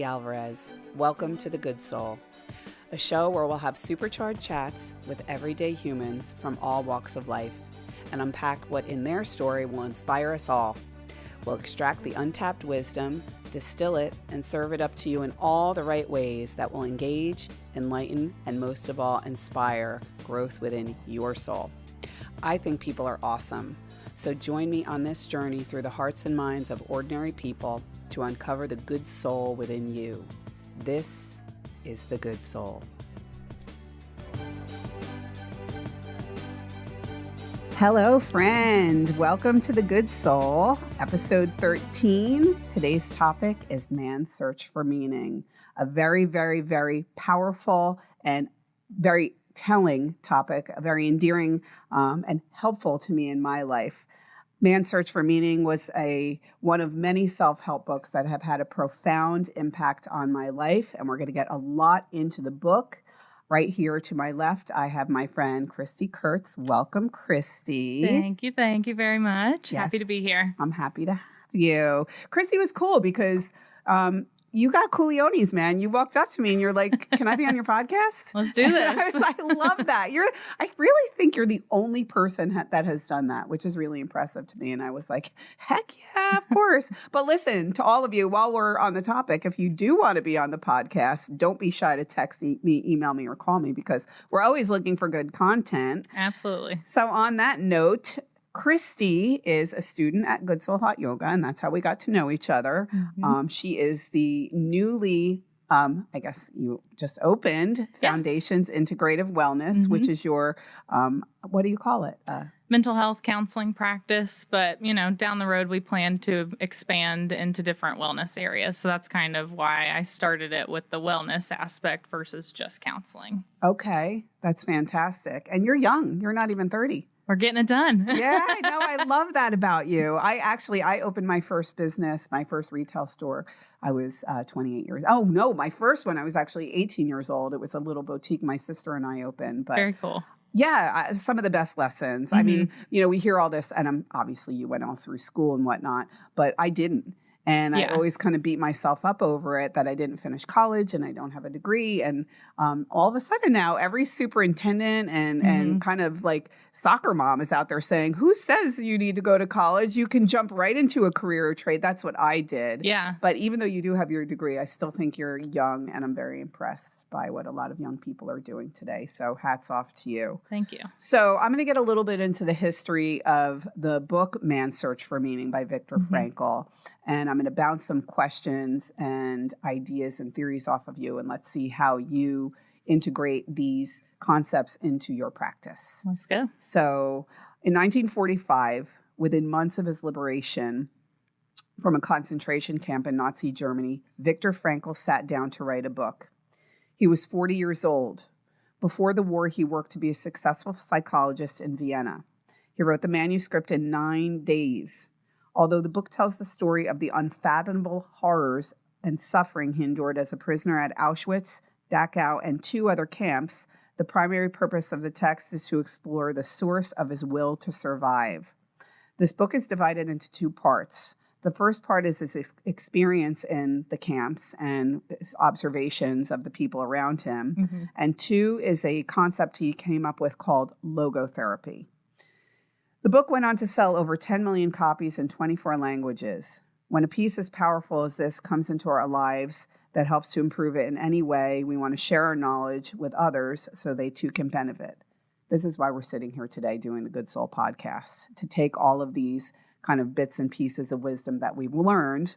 Alvarez. Welcome to The Good Soul, a show where we'll have supercharged chats with everyday humans from all walks of life and unpack what in their story will inspire us all. We'll extract the untapped wisdom, distill it, and serve it up to you in all the right ways that will engage, enlighten, and most of all, inspire growth within your soul. I think people are awesome, so join me on this journey through the hearts and minds of ordinary people to uncover the good soul within you. This is The Good Soul. Hello, friend. Welcome to The Good Soul, episode 13. Today's topic is man's search for meaning. A very, very, very powerful and very telling topic, a very endearing and helpful to me in my life. Man's Search for Meaning was one of many self-help books that have had a profound impact on my life, and we're going to get a lot into the book. Right here to my left, I have my friend Christi Kurtz. Welcome, Christi. Thank you very much. Yes, happy to be here. I'm happy to have you. Christi was cool because you got cooliones, man. You walked up to me and you're like, "Can I be on your podcast?" Let's do this. I love that. I really think you're the only person that has done that, which is really impressive to me. And I was like, heck yeah, of course. But listen, to all of you, while we're on the topic, if you do want to be on the podcast, don't be shy to text me, email me, or call me, because we're always looking for good content. Absolutely. So on that note, Christi is a student at Good Soul Hot Yoga, and that's how we got to know each other. Mm-hmm. She is the newly, I guess you just opened, Foundations Integrative Wellness, which is your, what do you call it? Mental health counseling practice, but, down the road we plan to expand into different wellness areas. So that's kind of why I started it with the wellness aspect versus just counseling. Okay, that's fantastic. And you're young. You're not even 30. We're getting it done. Yeah, I know. I love that about you. I opened my first business, my first retail store. I was 28 years. Oh, no, my first one, I was actually 18 years old. It was a little boutique my sister and I opened. But very cool. Yeah, some of the best lessons. Mm-hmm. I mean, we hear all this, and obviously you went all through school and whatnot, but I didn't. And I always kind of beat myself up over it that I didn't finish college and I don't have a degree. And all of a sudden now, every superintendent and kind of like soccer mom is out there saying, who says you need to go to college? You can jump right into a career or trade. That's what I did. Yeah. But even though you do have your degree, I still think you're young, and I'm very impressed by what a lot of young people are doing today. So hats off to you. Thank you. So I'm going to get a little bit into the history of the book Man's Search for Meaning by Viktor Frankel. And I'm going to bounce some questions and ideas and theories off of you, and let's see how you integrate these concepts into your practice. Let's go. So in 1945, within months of his liberation from a concentration camp in Nazi Germany, Viktor Frankel sat down to write a book. He was 40 years old. Before the war, he worked to be a successful psychologist in Vienna. He wrote the manuscript in 9 days. Although the book tells the story of the unfathomable horrors and suffering he endured as a prisoner at Auschwitz, Dachau, and 2 other camps, the primary purpose of the text is to explore the source of his will to survive. This book is divided into 2 parts. The first part is his experience in the camps and his observations of the people around him. Mm-hmm. And 2 is a concept he came up with called logotherapy. The book went on to sell over 10 million copies in 24 languages. When a piece as powerful as this comes into our lives that helps to improve it in any way, we want to share our knowledge with others so they too can benefit. This is why we're sitting here today doing the Good Soul podcast, to take all of these kind of bits and pieces of wisdom that we've learned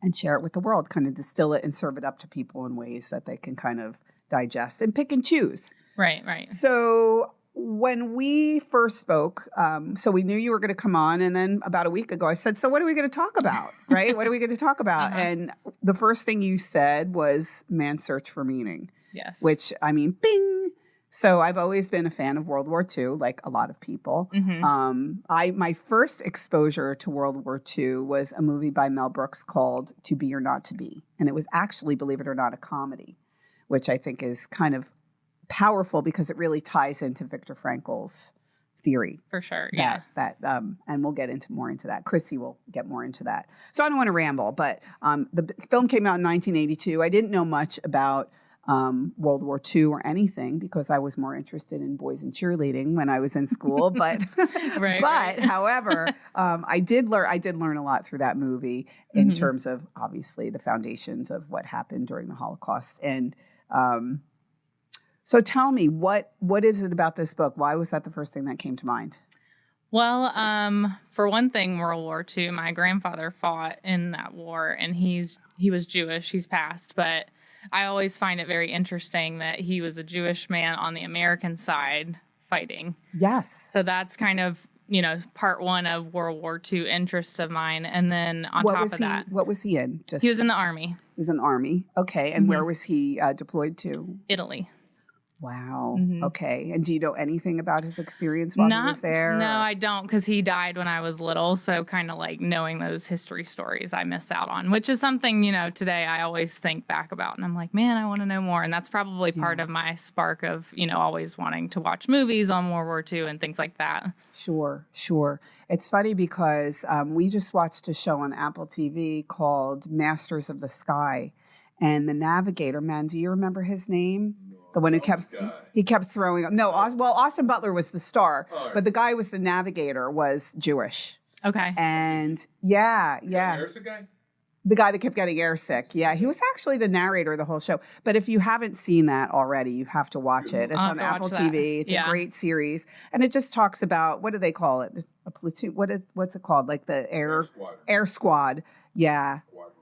and share it with the world, kind of distill it and serve it up to people in ways that they can kind of digest and pick and choose. Right. So when we first spoke, so we knew you were going to come on, and then about a week ago I said, so what are we going to talk about, right? What are we going to talk about? And the first thing you said was Man's Search for Meaning. Yes. Which, I mean, bing! So I've always been a fan of World War II, like a lot of people. Mm-hmm. My first exposure to World War II was a movie by Mel Brooks called To Be or Not to Be. And it was actually, believe it or not, a comedy, which I think is kind of powerful because it really ties into Viktor Frankel's theory. For sure. Yeah. And we'll get more into that. Christi will get more into that. So I don't want to ramble, but the film came out in 1982. I didn't know much about World War II or anything because I was more interested in boys and cheerleading when I was in school. But right. However, I did learn a lot through that movie in terms of obviously the foundations of what happened during the Holocaust. And so tell me, what is it about this book? Why was that the first thing that came to mind? Well, for one thing, World War II, my grandfather fought in that war, and he was Jewish. He's passed, but I always find it very interesting that he was a Jewish man on the American side fighting. Yes. So that's kind of, part one of World War II interest of mine. And then on top of that. What was he in? He was in the Army. He was in the Army. Okay. And where was he deployed to? Italy. Wow. Okay. And do you know anything about his experience while he was there? No, I don't, because he died when I was little. So kind of like knowing those history stories I miss out on, which is something, today I always think back about. And I'm like, man, I want to know more. And that's probably part of my spark of, always wanting to watch movies on World War II and things like that. Sure. It's funny because we just watched a show on Apple TV called Masters of the Sky. And the navigator, man, do you remember his name? The one who kept throwing up. No, Austin Butler was the star, but the guy who was the navigator was Jewish. Okay. And yeah. The guy that kept getting airsick. Yeah, he was actually the narrator of the whole show. But if you haven't seen that already, you have to watch it. It's on Apple TV. It's a great series. And it just talks about, what do they call it? It's a platoon. What's it called? Like the air squad. Yeah.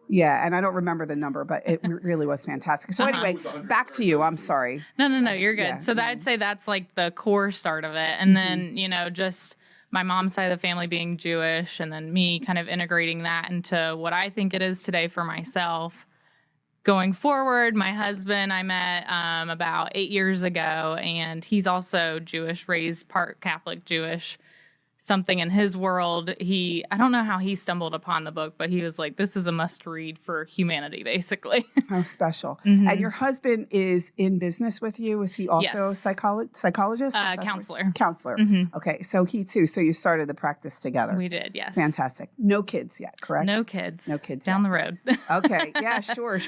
Yeah, and I don't remember the number, but it really was fantastic. So anyway, back to you. I'm sorry. No, you're good. Yeah, so I'd say that's like the core start of it. And then, just my mom's side of the family being Jewish, and then me kind of integrating that into what I think it is today for myself. Going forward, my husband I met about 8 years ago, and he's also Jewish, raised part Catholic Jewish. Something in his world, I don't know how he stumbled upon the book, but he was like, this is a must read for humanity, basically. How special. And your husband is in business with you? Is he also a psychologist? Counselor. Counselor. Okay, so he too. So you started the practice together. We did, yes. Fantastic. No kids yet, correct? No kids. Down the road. Okay, yeah, sure.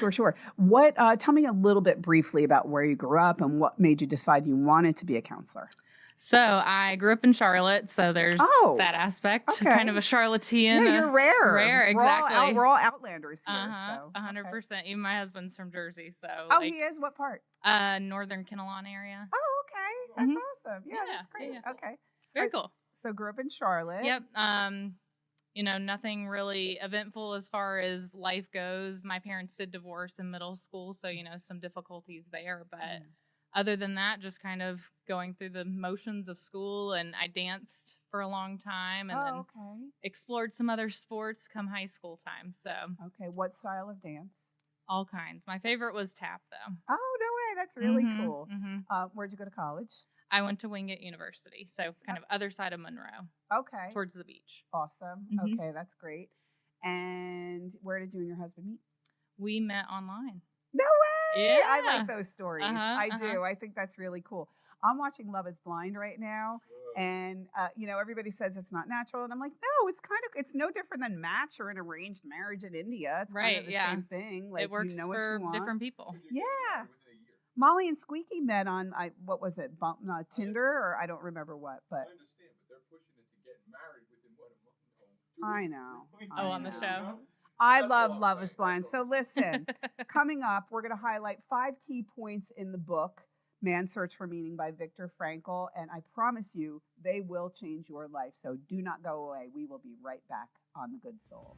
What? Tell me a little bit briefly about where you grew up and what made you decide you wanted to be a counselor. So I grew up in Charlotte, so there's that aspect, kind of a Charlottean. Yeah, you're rare. Rare, exactly. We're all Outlanders here. 100%. Even my husband's from Jersey, so. Oh, he is? What part? Northern Kinnelon area. Oh, okay. That's awesome. Yeah, that's great. Yeah. Okay. Very cool. So grew up in Charlotte. Yep. Nothing really eventful as far as life goes. My parents did divorce in middle school, so, some difficulties there, but... Other than that, just kind of going through the motions of school, and I danced for a long time and then explored some other sports come high school time. So, okay, what style of dance? All kinds. My favorite was tap, though. Oh, no way. That's really cool. Where'd you go to college? I went to Wingate University, so kind of other side of Monroe. Okay. Towards the beach. Awesome. Okay, that's great. And where did you and your husband meet? We met online. No way! Yeah. I like those stories. I do. I think that's really cool. I'm watching Love is Blind right now. And, everybody says it's not natural. And I'm like, no, it's no different than Match or an arranged marriage in India. It's kind of the same thing. Like, it works for different people. Yeah. Molly and Squeaky met on, what was it, Tinder? Or I don't remember what. But I understand, but they're pushing it to get married within what a month. I know. On the show? I love Love is Blind. So listen, coming up, we're going to highlight 5 key points in the book, Man's Search for Meaning by Viktor Frankel. And I promise you, they will change your life. So do not go away. We will be right back on The Good Soul.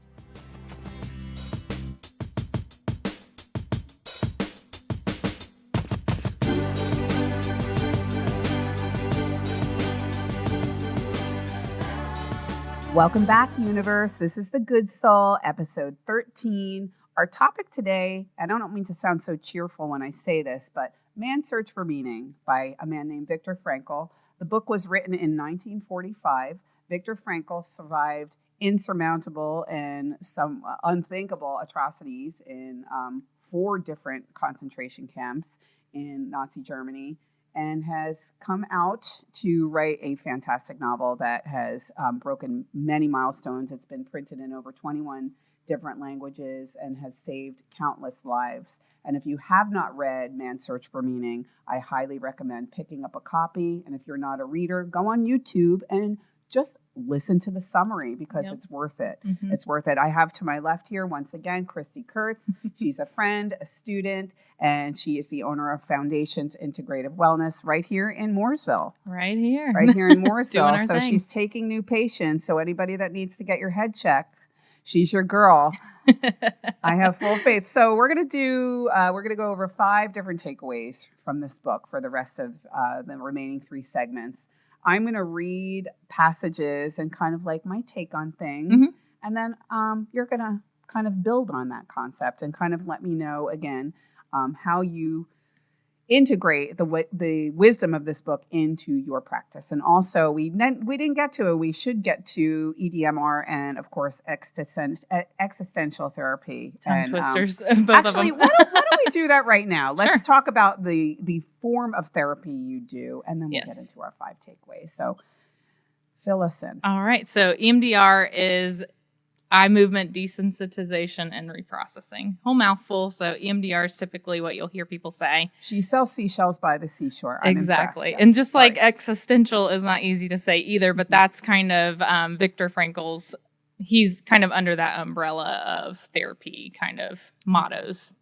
Welcome back, universe. This is The Good Soul, episode 13. Our topic today, and I don't mean to sound so cheerful when I say this, but Man's Search for Meaning by a man named Viktor Frankel. The book was written in 1945. Viktor Frankel survived insurmountable and some unthinkable atrocities in 4 different concentration camps in Nazi Germany. and has come out to write a fantastic novel that has broken many milestones. It's been printed in over 21 different languages and has saved countless lives. And if you have not read Man's Search for Meaning, I highly recommend picking up a copy. And if you're not a reader, go on YouTube and just listen to the summary because it's worth it. Mm-hmm. It's worth it. I have to my left here, once again, Christi Kurtz. She's a friend, a student, and she is the owner of Foundations Integrative Wellness right here in Mooresville. Right here. Right here in Mooresville. Doing our So thing. she's taking new patients. So anybody that needs to get your head checked, she's your girl. I have full faith. So we're going to go over 5 different takeaways from this book for the rest of the remaining 3 segments. I'm going to read passages and kind of like my take on things. Mm-hmm. And then you're going to kind of build on that concept and kind of let me know again how you integrate the wisdom of this book into your practice. And also, we didn't get to it. We should get to EDMR and, of course, existential therapy. Tongue twisters. Both Actually, of them. why don't we do that right now? Let's Sure. talk about the form of therapy you do, and then we'll get into our 5 takeaways. So fill us in. All right. So EMDR is eye movement desensitization and reprocessing. Whole mouthful. So EMDR is typically what you'll hear people say. She sells seashells by the seashore. I'm Exactly. impressed. And Yes. just Sorry. like existential is not easy to say either, but that's kind of Viktor Frankel's, he's kind of under that umbrella of therapy kind of mottos.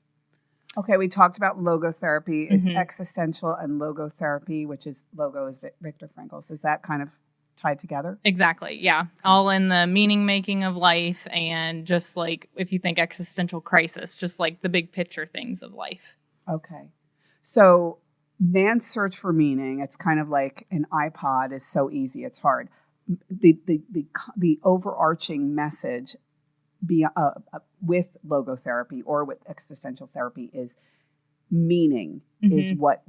Okay, we talked about logotherapy. Is Mhm. existential and logotherapy, which is logo is Viktor Frankel's. Is that kind of tied together? Exactly. Yeah. All in the meaning making of life. And just like, if you think existential crisis, just like the big picture things of life. Okay. So Man's Search for Meaning, it's kind of like an iPod is so easy, it's hard. The overarching message with logotherapy or with existential therapy is meaning, is what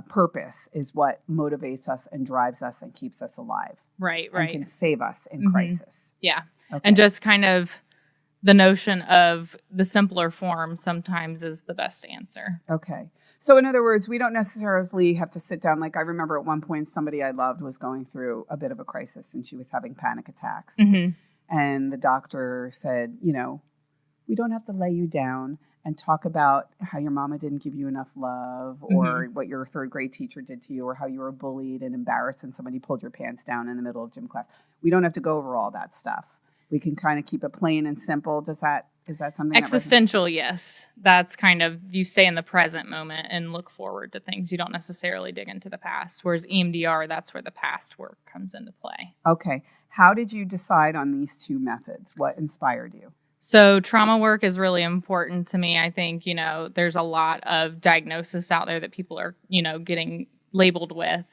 purpose, is what motivates us and drives us and keeps us alive. Right. And can save us in crisis. Yeah. Okay. And just kind of the notion of the simpler form sometimes is the best answer. Okay. So in other words, we don't necessarily have to sit down. Like I remember at one point, somebody I loved was going through a bit of a crisis and she was having panic attacks. Mm-hmm. And the doctor said, we don't have to lay you down and talk about how your mama didn't give you enough love or what your 3rd grade teacher did to you or how you were bullied and embarrassed and somebody pulled your pants down in the middle of gym class. We don't have to go over all that stuff. We can kind of keep it plain and simple. Is that something? Existential, yes. That's kind of, you stay in the present moment and look forward to things. You don't necessarily dig into the past. Whereas EMDR, that's where the past work comes into play. Okay. How did you decide on these 2 methods? What inspired you? So trauma work is really important to me. I think, there's a lot of diagnosis out there that people are, getting labeled with.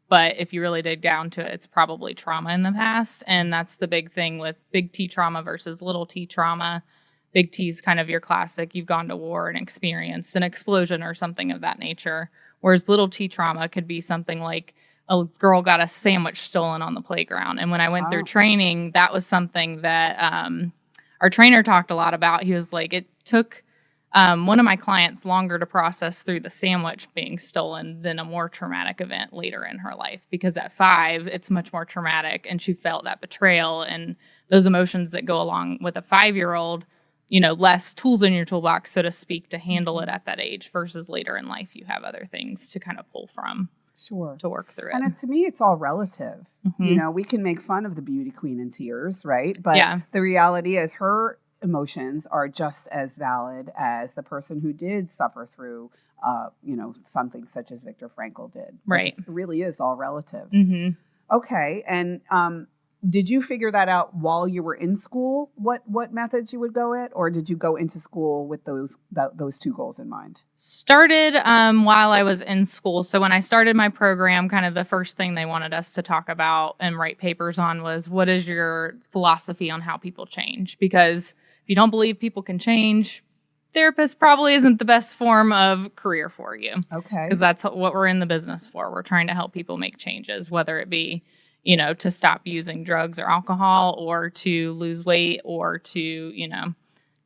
But if you really dig down to it, it's probably trauma in the past. And that's the big thing with big T trauma versus little t trauma. Big T is kind of your classic, you've gone to war and experienced an explosion or something of that nature. Whereas little t trauma could be something like a girl got a sandwich stolen on the playground. And when I went through training, that was something that our trainer talked a lot about. He was like, it took one of my clients longer to process through the sandwich being stolen than a more traumatic event later in her life. Because at 5, it's much more traumatic. And she felt that betrayal and those emotions that go along with a 5-year-old, less tools in your toolbox, so to speak, to handle it at that age versus later in life. You have other things to kind of pull from. Sure. To work through it. And to me, it's all relative. Mm-hmm. We can make fun of the beauty queen in tears, right? But Yeah. the reality is her emotions are just as valid as the person who did suffer through, something such as Viktor Frankl did. Right. It really is all relative. Mm-hmm. Okay. And did you figure that out while you were in school, what methods you would go at? Or did you go into school with those 2 goals in mind? Started while I was in school. So when I started my program, kind of the first thing they wanted us to talk about and write papers on was, what is your philosophy on how people change? Because if you don't believe people can change, therapist probably isn't the best form of career for you. Okay. Because that's what we're in the business for. We're trying to help people make changes, whether it be to stop using drugs or alcohol or to lose weight or to,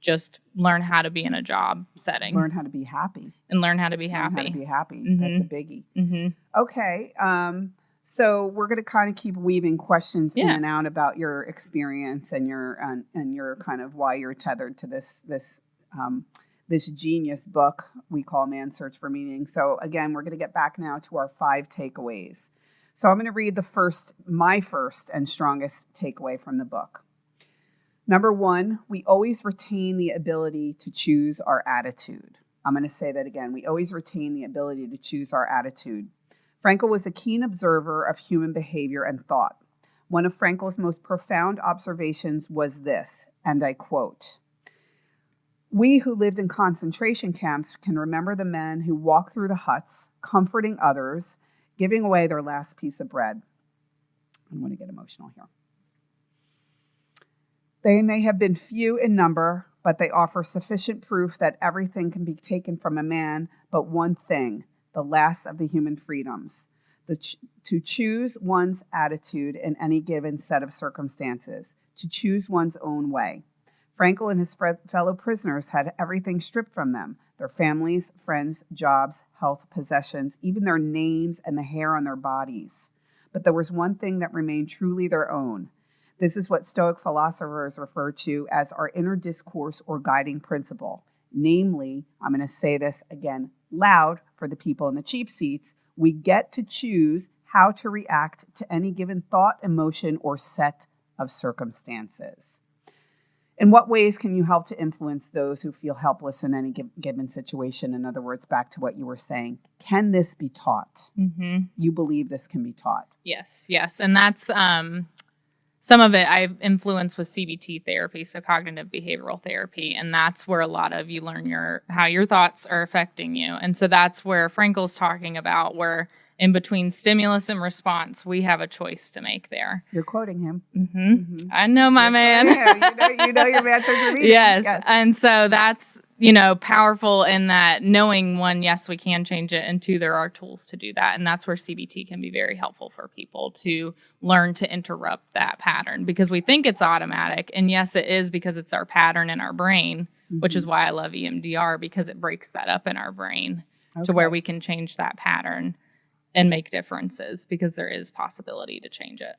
just learn how to be in a job setting. Learn how to be happy. And learn how to be happy. Learn how to be happy. Mm-hmm. That's a biggie. Mm-hmm. Okay. So we're going to kind of keep weaving questions in and out about your experience and your kind of why you're tethered to this genius book we call Man's Search for Meaning. So again, we're going to get back now to our 5 takeaways. So I'm going to read my first and strongest takeaway from the book. Number 1, we always retain the ability to choose our attitude. I'm going to say that again. We always retain the ability to choose our attitude. Frankel was a keen observer of human behavior and thought. One of Frankel's most profound observations was this, and I quote, "We who lived in concentration camps can remember the men who walked through the huts, comforting others, giving away their last piece of bread." I'm going to get emotional here. "They may have been few in number, but they offer sufficient proof that everything can be taken from a man but one thing, the last of the human freedoms, to choose one's attitude in any given set of circumstances, to choose one's own way. Frankel and his fellow prisoners had everything stripped from them, their families, friends, jobs, health, possessions, even their names and the hair on their bodies. But there was one thing that remained truly their own. This is what Stoic philosophers refer to as our inner discourse or guiding principle. Namely, I'm going to say this again loud for the people in the cheap seats, we get to choose how to react to any given thought, emotion, or set of circumstances. In what ways can you help to influence those who feel helpless in any given situation? In other words, back to what you were saying, can this be taught? Mm-hmm. You believe this can be taught? Yes. And that's some of it I've influenced with CBT therapy, so cognitive behavioral therapy, and that's where a lot of you learn how your thoughts are affecting you. And so that's where Frankel's talking about where in between stimulus and response, we have a choice to make there. You're quoting him. Mm-hmm. Mm-hmm. I know my man. You know your Man's Search for Meaning. Yes. And so that's, powerful in that knowing one, yes, we can change it, and 2, there are tools to do that. And that's where CBT can be very helpful for people to learn to interrupt that pattern because we think it's automatic. And yes, it is because it's our pattern in our brain, which is why I love EMDR because it breaks that up in our brain to where we can change that pattern and make differences because there is possibility to change it.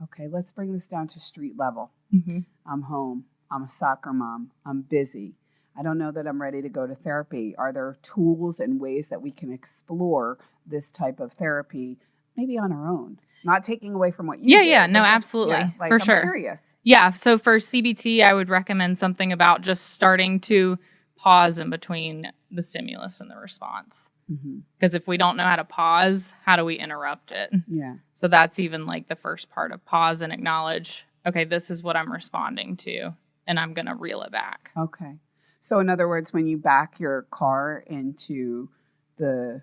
Okay, let's bring this down to street level. Mm-hmm. I'm home. I'm a soccer mom. I'm busy. I don't know that I'm ready to go to therapy. Are there tools and ways that we can explore this type of therapy, maybe on our own? Not taking away from what you do. Yeah, no, absolutely. For I'm sure. Curious. Yeah, so for CBT, I would recommend something about just starting to pause in between the stimulus and the response. Because if we don't know how to pause, how do we interrupt it? Yeah. So that's even like the first part of pause and acknowledge, okay, this is what I'm responding to, and I'm going to reel it back. Okay. So in other words, when you back your car into the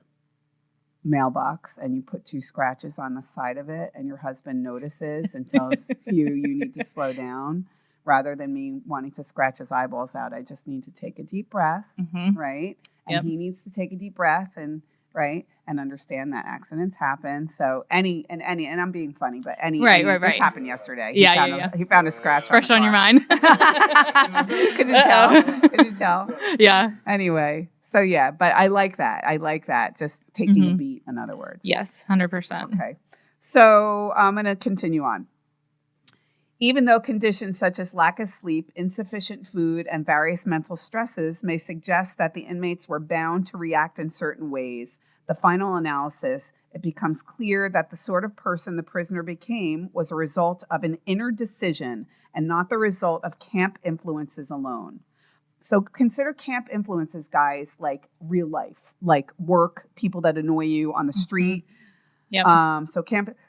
mailbox and you put 2 scratches on the side of it and your husband notices and tells you need to slow down, rather than me wanting to scratch his eyeballs out, I just need to take a deep breath, right? And he needs to take a deep breath and understand that accidents happen. So and I'm being funny, but this happened yesterday. He found a scratch fresh on your mind. Could you tell? Could you tell? Yeah. Anyway, so yeah, but I like that. Just taking a beat, in other words. Yes, 100%. Okay. So I'm going to continue on. Even though conditions such as lack of sleep, insufficient food, and various mental stresses may suggest that the inmates were bound to react in certain ways, the final analysis, it becomes clear that the sort of person the prisoner became was a result of an inner decision and not the result of camp influences alone. So consider camp influences, guys, like real life, like work, people that annoy you on the street. Yep.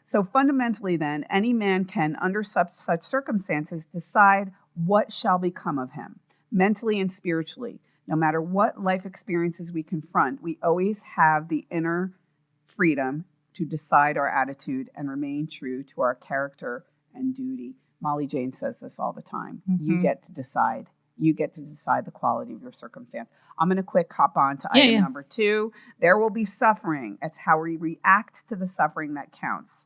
So fundamentally then, any man can, under such circumstances, decide what shall become of him, mentally and spiritually. No matter what life experiences we confront, we always have the inner freedom to decide our attitude and remain true to our character and duty. Molly Jane says this all the time. You get to decide. You get to decide the quality of your circumstance. I'm going to quick hop on to item number 2. There will be suffering. It's how we react to the suffering that counts.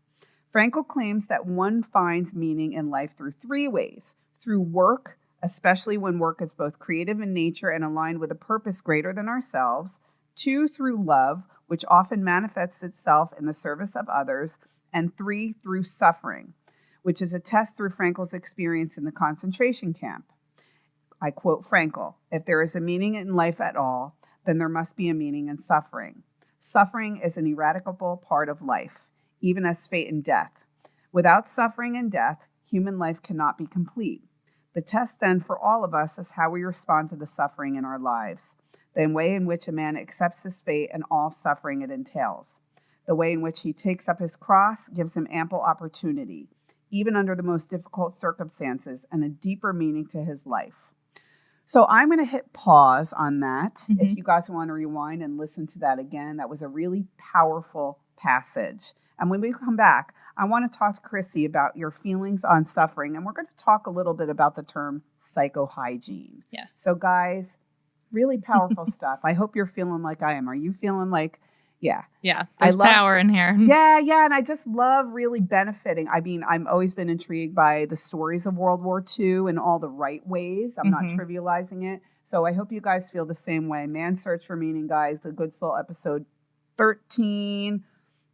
Frankel claims that one finds meaning in life through 3 ways: through work, especially when work is both creative in nature and aligned with a purpose greater than ourselves. 2, through love, which often manifests itself in the service of others. And 3, through suffering, which is a test through Frankel's experience in the concentration camp. I quote Frankel, "If there is a meaning in life at all, then there must be a meaning in suffering. Suffering is an ineradicable part of life, even as fate and death. Without suffering and death, human life cannot be complete. The test then for all of us is how we respond to the suffering in our lives, the way in which a man accepts his fate and all suffering it entails. The way in which he takes up his cross gives him ample opportunity, even under the most difficult circumstances, and a deeper meaning to his life." So I'm going to hit pause on that. If you guys want to rewind and listen to that again, that was a really powerful passage. And when we come back, I want to talk to Christi about your feelings on suffering. And we're going to talk a little bit about the term psychohygiene. Yes. So guys, really powerful stuff. I hope you're feeling like I am. Are you feeling like, yeah. Yeah, there's power in here. Yeah. And I just love really benefiting. I mean, I've always been intrigued by the stories of World War II in all the right ways. I'm not trivializing it. So I hope you guys feel the same way. Man's Search for Meaning, guys. The Good Soul, episode 13.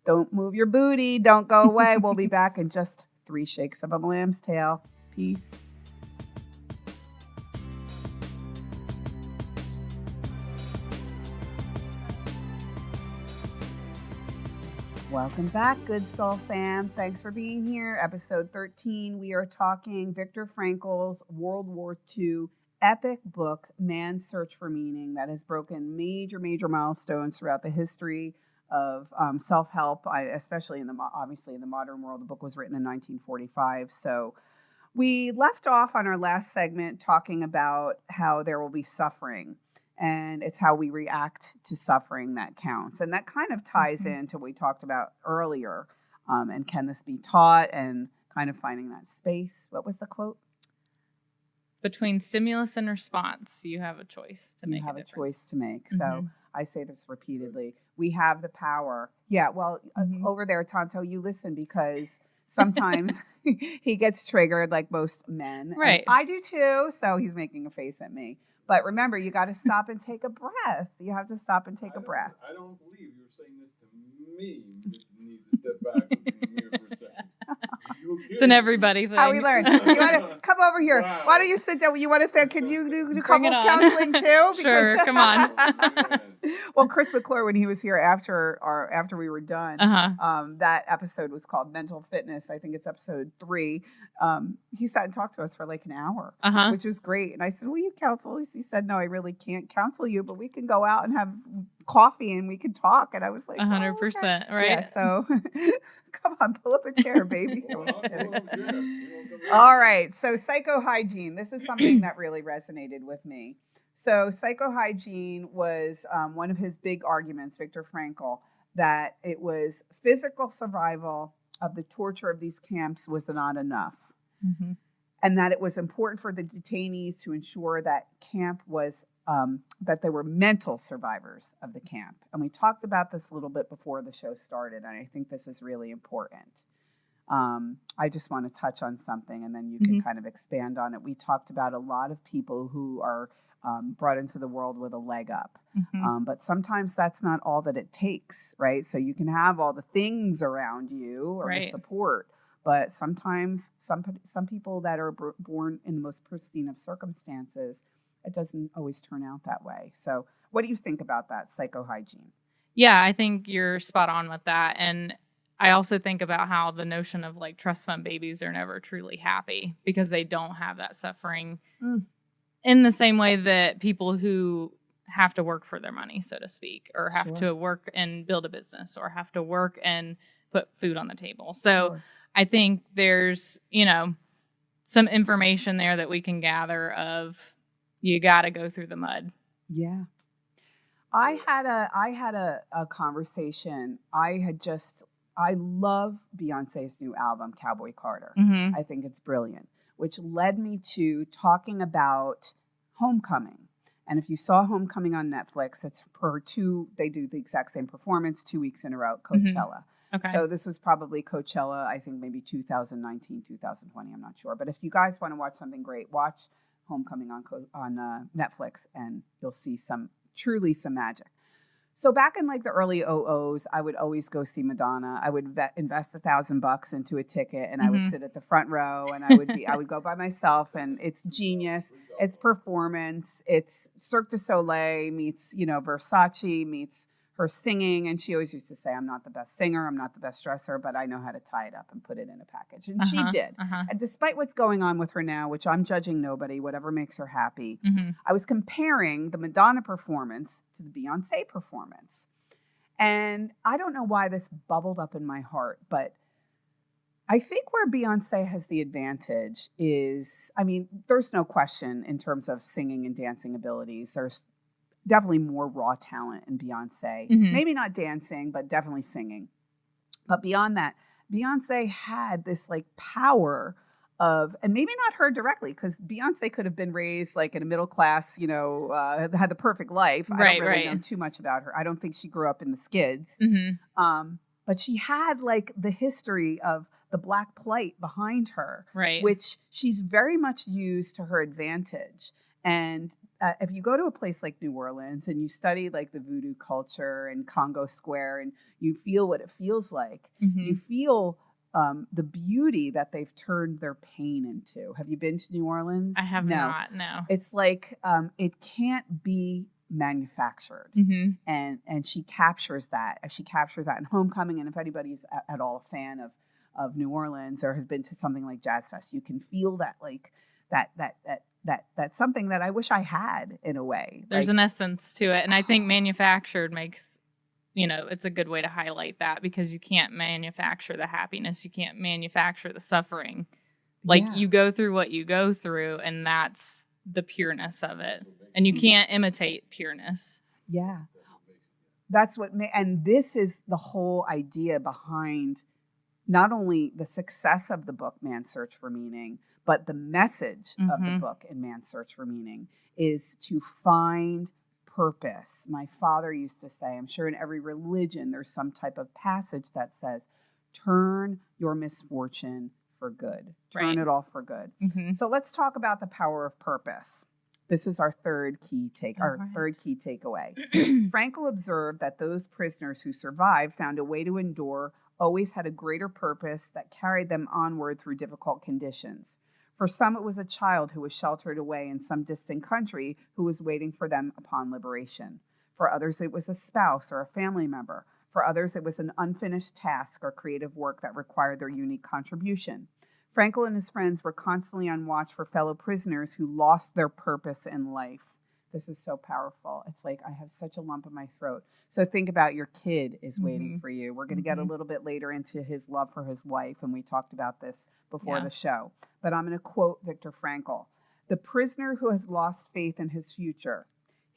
Don't move your booty. Don't go away. We'll be back in just 3 shakes of a lamb's tail. Peace. Welcome back, Good Soul fam. Thanks for being here. Episode 13, we are talking Viktor Frankel's World War II epic book, Man's Search for Meaning, that has broken major milestones throughout the history of self-help, especially obviously in the modern world. The book was written in 1945. So we left off on our last segment talking about how there will be suffering. And it's how we react to suffering that counts. And that kind of ties into what we talked about earlier. And can this be taught, and kind of finding that space. What was the quote? Between stimulus and response, you have a choice to make. You have a choice to make. So I say this repeatedly. We have the power. Yeah, well, over there, Tonto, you listen, because sometimes he gets triggered like most men. Right. And I do too. So he's making a face at me. But remember, you got to stop and take a breath. You have to stop and take a breath. I don't believe you're saying this to me. You just need to step back and come here for a second. It's an everybody thing. How we learn. You want to come over here? Wow. Why don't you sit down? You want to think? Could you do Bring couples it on. counseling too? Sure, come on. Well, Chris McClure, when he was here after we were done, that episode was called Mental Fitness. I think it's episode 3. He sat and talked to us for like an hour, which was great. And I said, "Will you counsel?" He said, "No, I really can't counsel you, but we can go out and have coffee and we can talk." And I was like, 100%, right? Yeah, so come on, pull up a chair, baby. All right. So psychohygiene. This is something that really resonated with me. So psychohygiene was one of his big arguments, Viktor Frankel, that it was physical survival of the torture of these camps was not enough. And that it was important for the detainees to ensure that camp was, that they were mental survivors of the camp. And we talked about this a little bit before the show started, and I think this is really important. I just want to touch on something, and then you can kind of expand on it. We talked about a lot of people who are brought into the world with a leg up. But sometimes that's not all that it takes, right? So you can have all the things around you or the support, but sometimes some people that are born in the most pristine of circumstances, it doesn't always turn out that way. So what do you think about that, psychohygiene? Yeah, I think you're spot on with that. And I also think about how the notion of like trust fund babies are never truly happy because they don't have that suffering in the same way that people who have to work for their money, so to speak, or have to work and build a business, or have to work and put food on the table. So I think there's, some information there that we can gather of you got to go through the mud. Yeah. I had a conversation. I love Beyonce's new album, Cowboy Carter. I think it's brilliant, which led me to talking about Homecoming. And if you saw Homecoming on Netflix, it's they do the exact same performance 2 weeks in a row, Coachella. Okay. So this was probably Coachella, I think maybe 2019, 2020, I'm not sure. But if you guys want to watch something great, watch Homecoming on Netflix, and you'll see truly some magic. So back in like the early 00s, I would always go see Madonna. I would invest $1,000 into a ticket, and I would sit at the front row, and I would go by myself. And it's genius. It's performance. It's Cirque du Soleil meets Versace meets her singing. And she always used to say, "I'm not the best singer, I'm not the best dresser, but I know how to tie it up and put it in a package." And she did. And despite what's going on with her now, which I'm judging nobody, whatever makes her happy, I was comparing the Madonna performance to the Beyonce performance. And I don't know why this bubbled up in my heart, but I think where Beyonce has the advantage is, I mean, there's no question in terms of singing and dancing abilities. There's definitely more raw talent in Beyonce. Maybe not dancing, but definitely singing. But beyond that, Beyonce had this like power of, and maybe not her directly, because Beyonce could have been raised like in a middle class, had the perfect life. I don't really know too much about her. I don't think she grew up in the skids. But she had like the history of the Black plight behind her, which she's very much used to her advantage. And if you go to a place like New Orleans and you study like the voodoo culture and Congo Square, and you feel what it feels like, you feel the beauty that they've turned their pain into. Have you been to New Orleans? I have not, no. It's like it can't be manufactured. And she captures that. She captures that in Homecoming. And if anybody's at all a fan of New Orleans or has been to something like Jazz Fest, you can feel that like that's something that I wish I had in a way. There's an essence to it. And I think manufactured makes, it's a good way to highlight that, because you can't manufacture the happiness. You can't manufacture the suffering. Like you go through what you go through, and that's the pureness of it. And you can't imitate pureness. Yeah. That's and this is the whole idea behind not only the success of the book, Man's Search for Meaning, but the message of the book in Man's Search for Meaning is to find purpose. My father used to say, I'm sure in every religion, there's some type of passage that says, turn your misfortune for good. Turn it all for good. So let's talk about the power of purpose. This is our third key takeaway. Frankel observed that those prisoners who survived found a way to endure, always had a greater purpose that carried them onward through difficult conditions. For some, it was a child who was sheltered away in some distant country who was waiting for them upon liberation. For others, it was a spouse or a family member. For others, it was an unfinished task or creative work that required their unique contribution. Frankel and his friends were constantly on watch for fellow prisoners who lost their purpose in life. This is so powerful. It's like I have such a lump in my throat. So think about your kid is waiting for you. We're going to get a little bit later into his love for his wife, and we talked about this before the show. But I'm going to quote Viktor Frankel. The prisoner who has lost faith in his future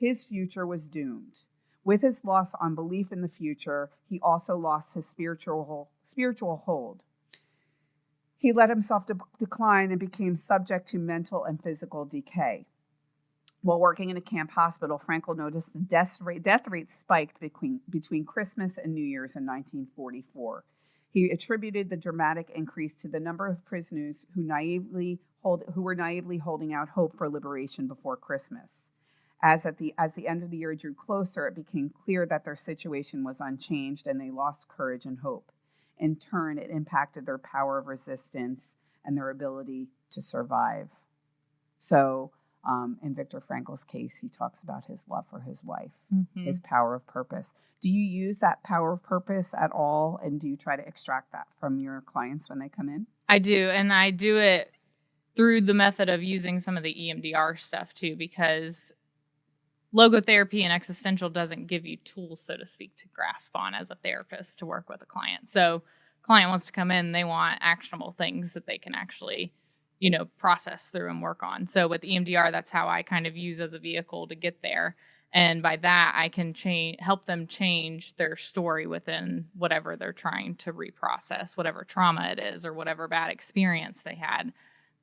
was doomed. With his loss on belief in the future, he also lost his spiritual hold. He let himself decline and became subject to mental and physical decay. While working in a camp hospital, Frankel noticed the death rate spiked between Christmas and New Year's in 1944. He attributed the dramatic increase to the number of prisoners who were naively holding out hope for liberation before Christmas. As the end of the year drew closer, it became clear that their situation was unchanged, and they lost courage and hope. In turn, it impacted their power of resistance and their ability to survive. So, in Viktor Frankel's case, he talks about his love for his wife, his power of purpose. Do you use that power of purpose at all? And do you try to extract that from your clients when they come in? I do. And I do it through the method of using some of the EMDR stuff too, because logotherapy and existential doesn't give you tools, so to speak, to grasp on as a therapist to work with a client. So client wants to come in, they want actionable things that they can actually process through and work on. So with EMDR, that's how I kind of use as a vehicle to get there. And by that, I can help them change their story within whatever they're trying to reprocess, whatever trauma it is or whatever bad experience they had.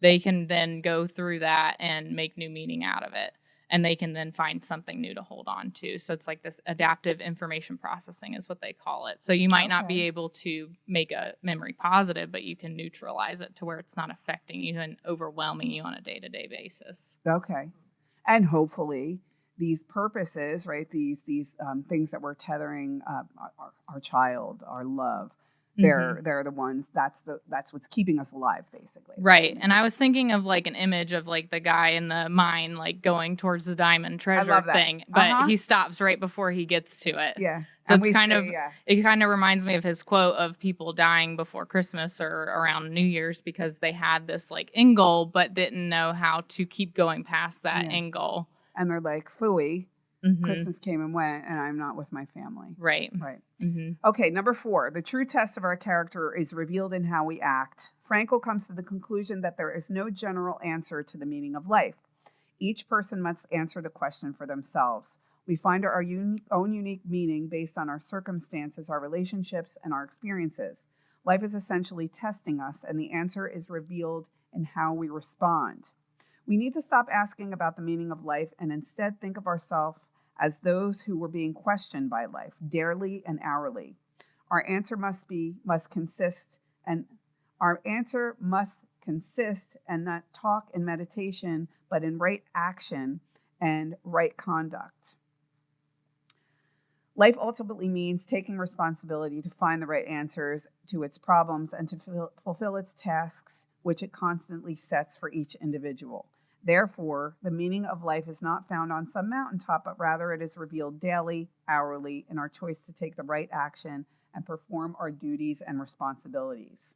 They can then go through that and make new meaning out of it. and they can then find something new to hold on to. So it's like this adaptive information processing is what they call it. So you might not be able to make a memory positive, but you can neutralize it to where it's not affecting you and overwhelming you on a day-to-day basis. Okay. And hopefully these purposes, right, these things that we're tethering our child, our love, they're the ones, that's what's keeping us alive, basically. Right. And I was thinking of like an image of like the guy in the mine, like going towards the diamond treasure thing, but he stops right before he gets to it. Yeah. So it's kind of, it kind of reminds me of his quote of people dying before Christmas or around New Year's because they had this like end goal, but didn't know how to keep going past that end goal. And they're like, phooey. Christmas came and went, and I'm not with my family. Right. Okay, number 4. The true test of our character is revealed in how we act. Frankel comes to the conclusion that there is no general answer to the meaning of life. Each person must answer the question for themselves. We find our own unique meaning based on our circumstances, our relationships, and our experiences. Life is essentially testing us, and the answer is revealed in how we respond. We need to stop asking about the meaning of life and instead think of ourselves as those who were being questioned by life, daily and hourly. Our answer must consist and not talk in meditation, but in right action and right conduct. Life ultimately means taking responsibility to find the right answers to its problems and to fulfill its tasks, which it constantly sets for each individual. Therefore, the meaning of life is not found on some mountaintop, but rather it is revealed daily, hourly, in our choice to take the right action and perform our duties and responsibilities.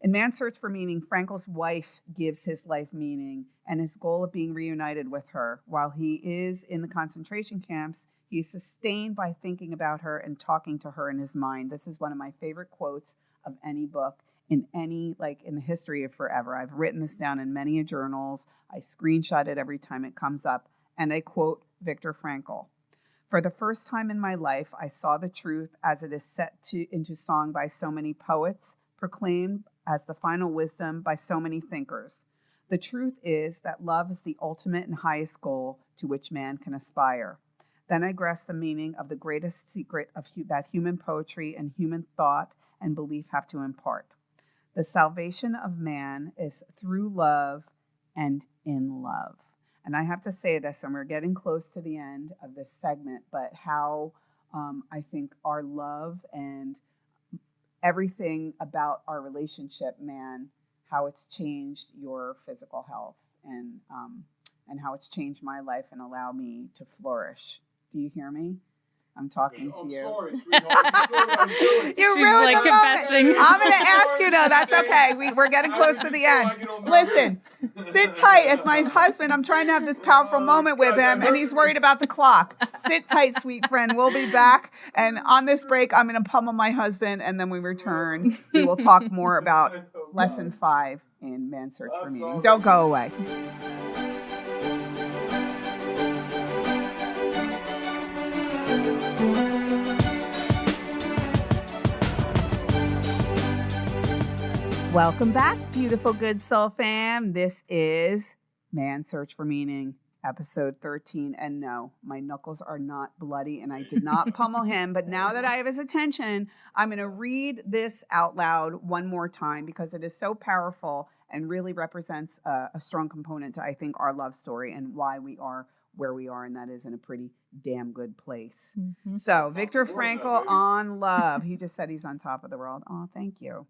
In Man's Search for Meaning, Frankel's wife gives his life meaning and his goal of being reunited with her. While he is in the concentration camps, he is sustained by thinking about her and talking to her in his mind. This is one of my favorite quotes of any book. In the history of forever. I've written this down in many journals. I screenshot it every time it comes up. And I quote Viktor Frankel. For the first time in my life, I saw the truth as it is set into song by so many poets, proclaimed as the final wisdom by so many thinkers. The truth is that love is the ultimate and highest goal to which man can aspire. Then I grasped the meaning of the greatest secret of that human poetry and human thought and belief have to impart. The salvation of man is through love and in love. And I have to say this, and we're getting close to the end of this segment, but how I think our love and everything about our relationship, man, how it's changed your physical health and how it's changed my life and allow me to flourish. Do you hear me? I'm talking to you. Sorry, sweetheart. You're She's ruining like the confessing. moment. I'm going to ask you. No, that's okay. We're getting close to the end. Listen, sit tight. As my husband, I'm trying to have this powerful moment with him, and he's worried about the clock. Sit tight, sweet friend. We'll be back. And on this break, I'm going to pummel my husband, and then we return. We will talk more about lesson 5 in Man's Search for Meaning. Don't go away. Welcome back, beautiful good soul fam. This is Man's Search for Meaning, episode 13. And no, my knuckles are not bloody and I did not pummel him. But now that I have his attention, I'm going to read this out loud one more time because it is so powerful and really represents a strong component to, I think, our love story and why we are where we are, and that is in a pretty damn good place. Mm-hmm. So, Viktor Frankel on love. He just said he's on top of the world. Oh, thank you.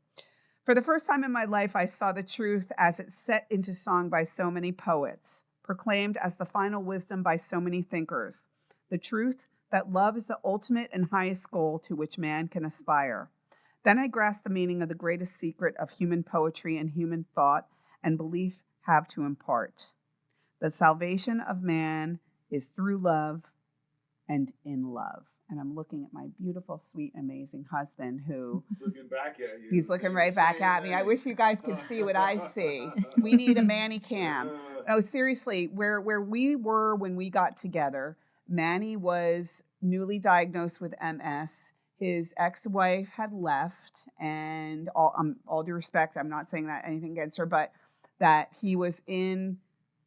For the first time in my life, I saw the truth as it's set into song by so many poets, proclaimed as the final wisdom by so many thinkers. The truth that love is the ultimate and highest goal to which man can aspire. Then I grasped the meaning of the greatest secret of human poetry and human thought and belief have to impart. The salvation of man is through love and in love. And I'm looking at my beautiful, sweet, amazing husband who... Looking back at you. He's looking right back at me. I wish you guys could see what I see. We need a Manny cam. No, seriously, where we were when we got together, Manny was newly diagnosed with MS. His ex-wife had left, and all due respect, I'm not saying that anything against her, but that he was in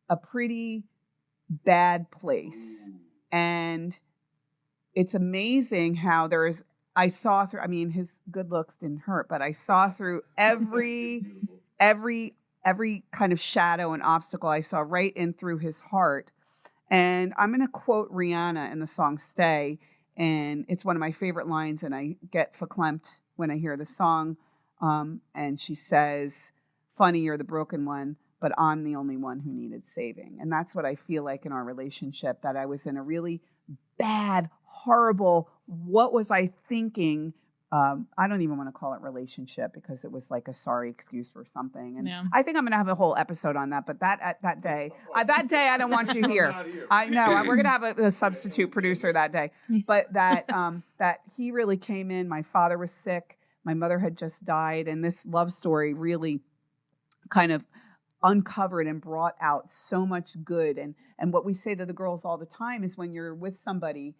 a pretty bad place. And it's amazing how I saw through, I mean, his good looks didn't hurt, but I saw through every kind of shadow and obstacle. I saw right in through his heart. And I'm going to quote Rihanna in the song Stay. And it's one of my favorite lines. And I get verklempt when I hear the song. And she says, funny, you're the broken one, but I'm the only one who needed saving. And that's what I feel like in our relationship, that I was in a really bad, horrible, what was I thinking? I don't even want to call it relationship because it was like a sorry excuse for something. And I think I'm going to have a whole episode on that. But that day, I don't want you here. I know we're going to have a substitute producer that day. But that he really came in. My father was sick. My mother had just died. And this love story really kind of uncovered and brought out so much good. And what we say to the girls all the time is when you're with somebody,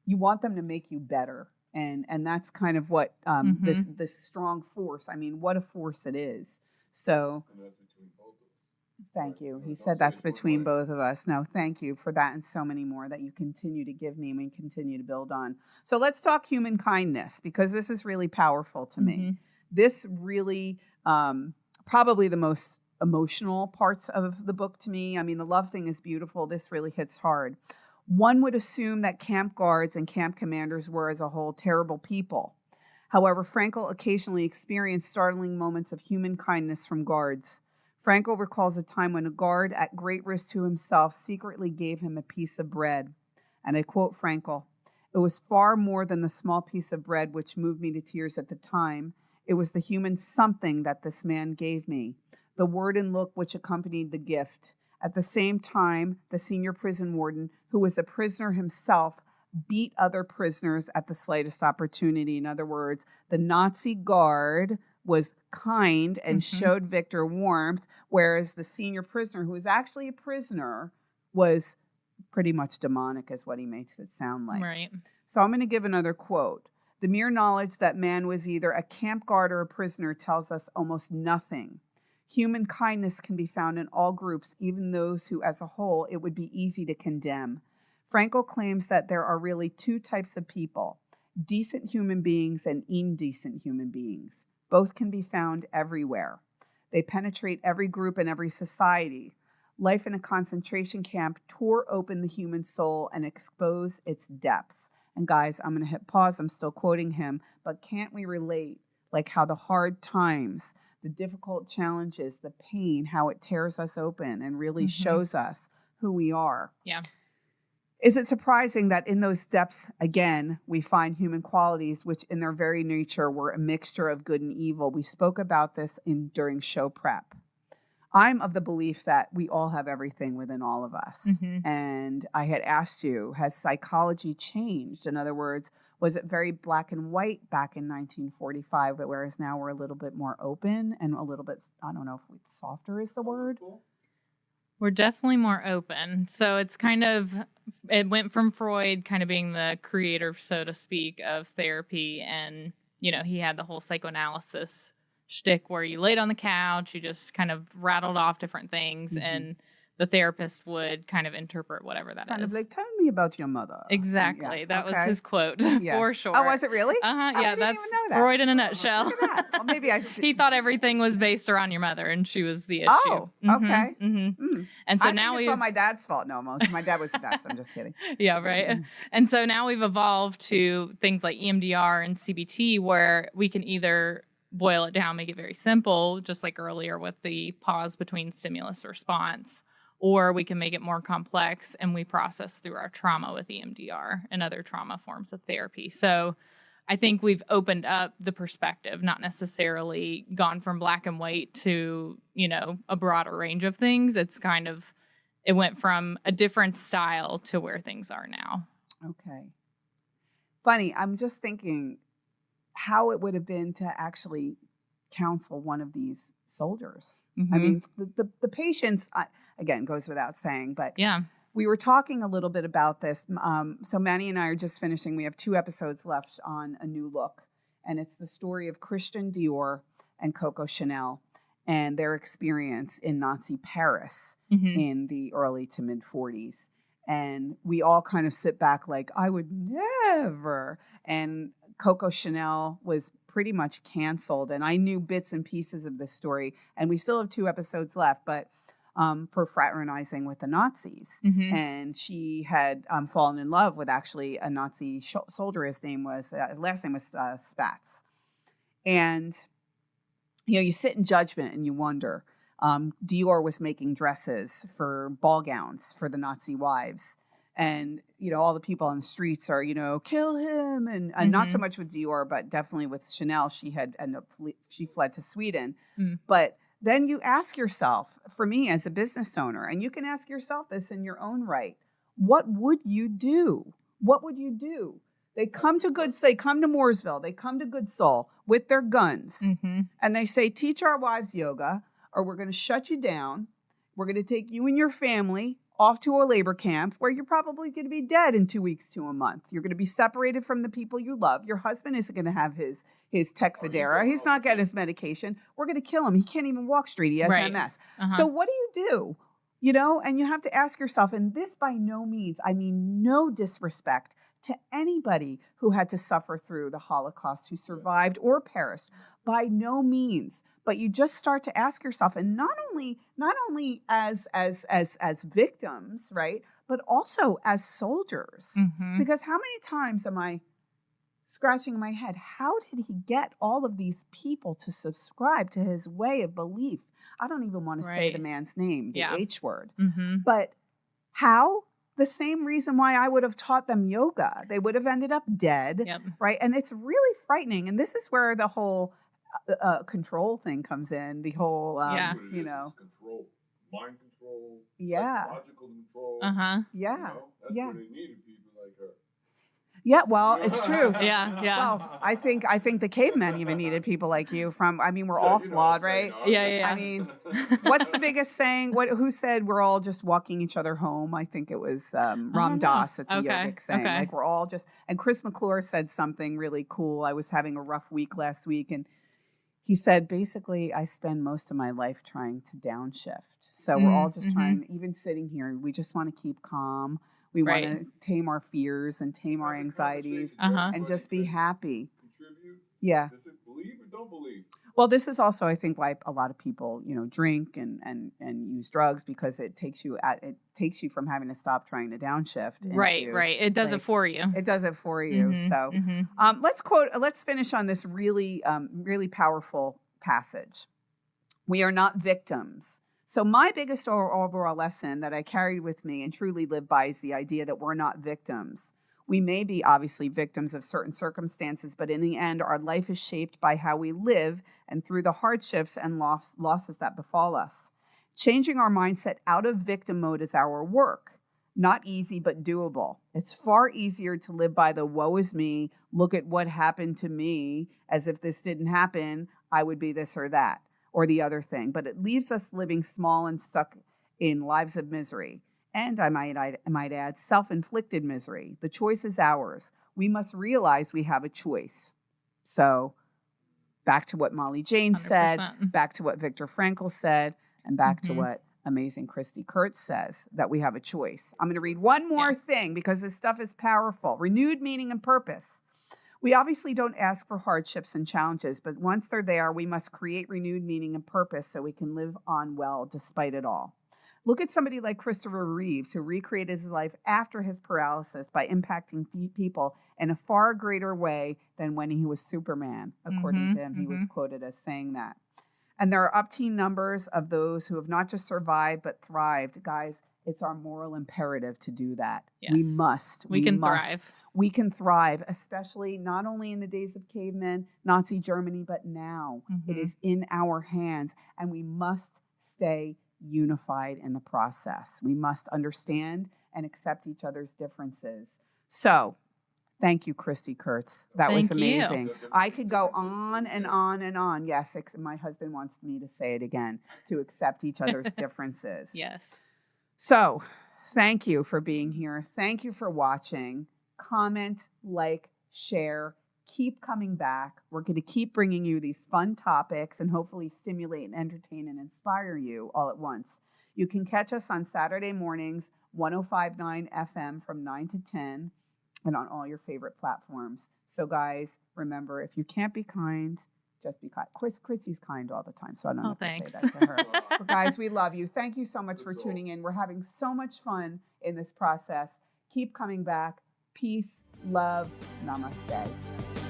you want them to make you better. And that's kind of what this strong force. I mean, what a force it is. So thank you. He said that's between both of us. No, thank you for that and so many more that you continue to give me and we continue to build on. So let's talk human kindness, because this is really powerful to me. This really probably the most emotional parts of the book to me. I mean, the love thing is beautiful. This really hits hard. One would assume that camp guards and camp commanders were, as a whole, terrible people. However, Frankel occasionally experienced startling moments of human kindness from guards. Frankel recalls a time when a guard, at great risk to himself, secretly gave him a piece of bread. And I quote Frankel, "It was far more than the small piece of bread which moved me to tears at the time. It was the human something that this man gave me, the word and look which accompanied the gift. At the same time, the senior prison warden, who was a prisoner himself, beat other prisoners at the slightest opportunity." In other words, the Nazi guard was kind and showed Viktor warmth, whereas the senior prisoner, who was actually a prisoner, was pretty much demonic, is what he makes it sound like. Right. So I'm going to give another quote. "The mere knowledge that man was either a camp guard or a prisoner tells us almost nothing. Human kindness can be found in all groups, even those who, as a whole, it would be easy to condemn. Frankel claims that there are really two types of people, decent human beings and indecent human beings. Both can be found everywhere. They penetrate every group and every society. Life in a concentration camp tore open the human soul and exposed its depths." And guys, I'm going to hit pause. I'm still quoting him, but can't we relate, like how the hard times, the difficult challenges, the pain, how it tears us open and really shows us who we are. Yeah. Is it surprising that in those depths, again, we find human qualities, which in their very nature were a mixture of good and evil? We spoke about this during show prep. I'm of the belief that we all have everything within all of us. And I had asked you, has psychology changed? In other words, was it very black and white back in 1945, but whereas now we're a little bit more open and a little bit, I don't know if softer is the word? We're definitely more open. So it's kind of, it went from Freud kind of being the creator, so to speak, of therapy. And, you know, he had the whole psychoanalysis shtick where you laid on the couch, you just kind of rattled off different things, and the therapist would kind of interpret whatever that kind is. of like, tell me about your mother. Exactly. That was his quote, for sure. Oh, was it really? Yeah, that's Freud in a nutshell. Look at that. Well, maybe he thought everything was based around your mother, and she was the issue. Oh, okay. And so I now think it's all my dad's fault. No, my dad was the best. I'm just kidding. Yeah, right. And so now we've evolved to things like EMDR and CBT, where we can either boil it down, make it very simple, just like earlier with the pause between stimulus response, or we can make it more complex and we process through our trauma with EMDR and other trauma forms of therapy. So I think we've opened up the perspective, not necessarily gone from black and white to, you know, a broader range of things. It's kind of, it went from a different style to where things are now. Okay. Funny, I'm just thinking how it would have been to actually counsel one of these soldiers. I mean, the patients, again, goes without saying, but yeah, we were talking a little bit about this. So Manny and I are just finishing. We have 2 episodes left on A New Look, and it's the story of Christian Dior and Coco Chanel. and their experience in Nazi Paris Mm-hmm. in the early to mid 40s. And we all kind of sit back like, I would never. And Coco Chanel was pretty much canceled. And I knew bits and pieces of this story. And we still have 2 episodes left, but for fraternizing with the Nazis. Mm-hmm. And she had fallen in love with actually a Nazi soldier. His name was, last name was Spatz. And, you sit in judgment and you wonder, Dior was making dresses for ball gowns for the Nazi wives. And, all the people on the streets are, kill him. And not so much with Dior, but definitely with Chanel. She fled to Sweden. Mm. But then you ask yourself, for me as a business owner, and you can ask yourself this in your own right, what would you do? What would you do? They come to Mooresville, they come to Good Soul with their guns, Mm-hmm. and they say, teach our wives yoga, or we're going to shut you down. We're going to take you and your family off to a labor camp where you're probably going to be dead in 2 weeks to a month. You're going to be separated from the people you love. Your husband isn't going to have his Tecfidera. He's not getting his medication. We're going to kill him. He can't even walk straight. He has Right. MS. Uh-huh. So what do you do? And you have to ask yourself, and this by no means, I mean no disrespect to anybody who had to suffer through the Holocaust, who survived or perished, by no means. But you just start to ask yourself, and not only as victims, right, but also as soldiers. Mm-hmm. Because how many times am I scratching my head? How did he get all of these people to subscribe to his way of belief? I don't even want to say Right. the man's name, the Yeah. H word. Mm-hmm. But how? The same reason why I would have taught them yoga. They would have ended up dead, Yep. right? And it's really frightening. And this is where the whole control thing comes in. The whole, Yeah. What it is, it's control, mind control, Yeah. psychological control. Uh-huh. Yeah. That's Yeah. where they needed people like her. Yeah, well, it's true. Yeah. Yeah. Well, I think the cavemen even needed people like you. We're Yeah, all you know flawed, what I'm saying, right? no, Yeah, yeah, I mean, What's the biggest saying? Who said we're all just walking each other home? I think it was Ram know. Dass. It's a Okay, yogic saying. okay. Like we're all just. And Chris McClure said something really cool. I was having a rough week last week, and he said basically, I spend most of my life trying to downshift. So we're all just trying. Even sitting here, we just want to keep calm. We Right. want to tame our fears and tame our anxieties Uh-huh. and just be happy. Contribute. Yeah. Does it believe or don't believe? Well, this is also, I think, why a lot of people, drink and use drugs, because it takes you from having to stop trying to downshift. Right. into, Right. It does like, it for you. It does it for you. Mhm, So mhm. let's finish on this really, really powerful passage. We are not victims. So my biggest overall lesson that I carried with me and truly live by is the idea that we're not victims. We may be obviously victims of certain circumstances, but in the end, our life is shaped by how we live and through the hardships and losses that befall us. Changing our mindset out of victim mode is our work. Not easy, but doable. It's far easier to live by the woe is me, look at what happened to me, as if this didn't happen, I would be this or that, or the other thing. But it leaves us living small and stuck in lives of misery. And I might add, self-inflicted misery. The choice is ours. We must realize we have a choice. So back to what Molly Jane said, 100%. back to what Viktor Frankel said, and back to Mhm. what amazing Christi Kurtz says, that we have a choice. I'm going to read one more thing because this stuff is powerful. Renewed meaning and purpose. We obviously don't ask for hardships and challenges, but once they're there, we must create renewed meaning and purpose so we can live on well despite it all. Look at somebody like Christopher Reeves, who recreated his life after his paralysis by impacting people in a far greater way than when he was Superman. According to him, he was quoted as saying that. And there are upteen numbers of those who have not just survived, but thrived. Guys, it's our moral imperative to do that. Yes. We must. We can must. thrive. We can thrive, especially not only in the days of cavemen, Nazi Germany, but now. It is in our hands, and we must stay unified in the process. We must understand and accept each other's differences. So, thank you, Christi Kurtz. That was Thank you. amazing. I could go on and on and on. Yes, my husband wants me to say it again, to accept each other's differences. Yes. So, thank you for being here. Thank you for watching. Comment, like, share, Keep coming back. We're going to keep bringing you these fun topics and hopefully stimulate and entertain and inspire you all at once. You can catch us on Saturday mornings, 105.9 FM from 9 to 10, and on all your favorite platforms. So guys, remember, if you can't be kind, just be kind. Chrissy's kind all the time, so I don't have thanks. to say that to her. But guys, we love you. Thank you so much for tuning in. We're having so much fun in this process. Keep coming back. Peace, love, namaste.